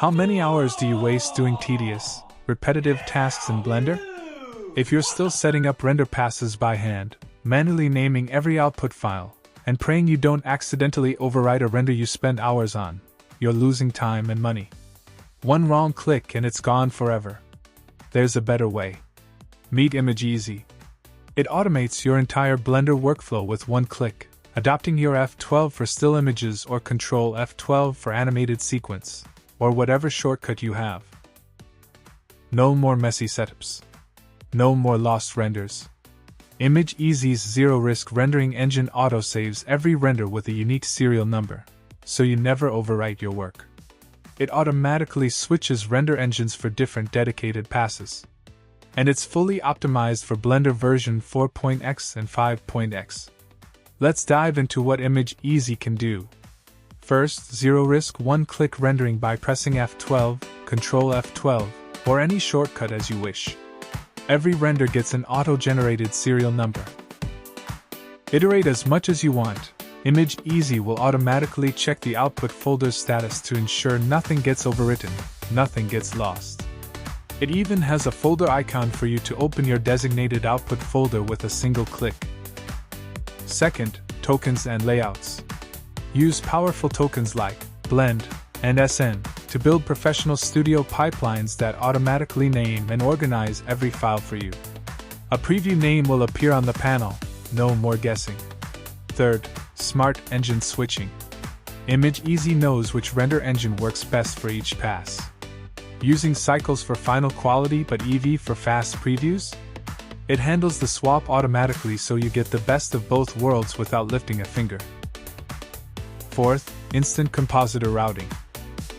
How many hours do you waste doing tedious, repetitive tasks in Blender? If you're still setting up render passes by hand, manually naming every output file, and praying you don't accidentally overwrite a render you spend hours on, you're losing time and money. One wrong click and it's gone forever. There's a better way. Meet ImagEZ. It automates your entire Blender workflow with one click, adopting your F12 for still images or Ctrl F12 for animated sequence, or whatever shortcut you have. No more messy setups. No more lost renders. ImagEZ's zero-risk rendering engine autosaves every render with a unique serial number, so you never overwrite your work. It automatically switches render engines for different dedicated passes. And it's fully optimized for Blender version 4.x and 5.x. Let's dive into what ImagEZ can do. First, zero-risk one-click rendering by pressing F12, Ctrl F12, or any shortcut as you wish. Every render gets an auto-generated serial number. Iterate as much as you want. ImagEZ will automatically check the output folder's status to ensure nothing gets overwritten, nothing gets lost. It even has a folder icon for you to open your designated output folder with a single click. Second, tokens and layouts. Use powerful tokens like Blend and SN to build professional studio pipelines that automatically name and organize every file for you. A preview name will appear on the panel, no more guessing. Third, smart engine switching. ImagEZ knows which render engine works best for each pass. Using cycles for final quality but EV for fast previews? It handles the swap automatically so you get the best of both worlds without lifting a finger. Fourth, instant compositor routing.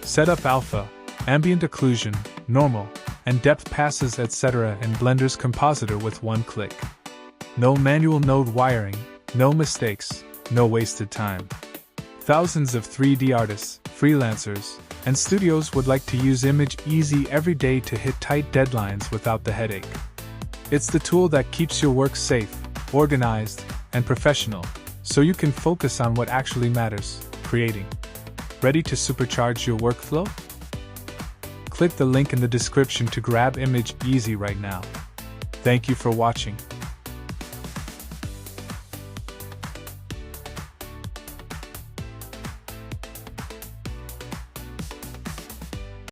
Set up alpha, ambient occlusion, normal, and depth passes etc. in Blender's compositor with one click. No manual node wiring, no mistakes, no wasted time. Thousands of 3D artists, freelancers, and studios would like to use ImagEZ every day to hit tight deadlines without the headache. It's the tool that keeps your work safe, organized, and professional, so you can focus on what actually matters, creating. Ready to supercharge your workflow? Click the link in the description to grab ImagEZ right now. Thank you for watching.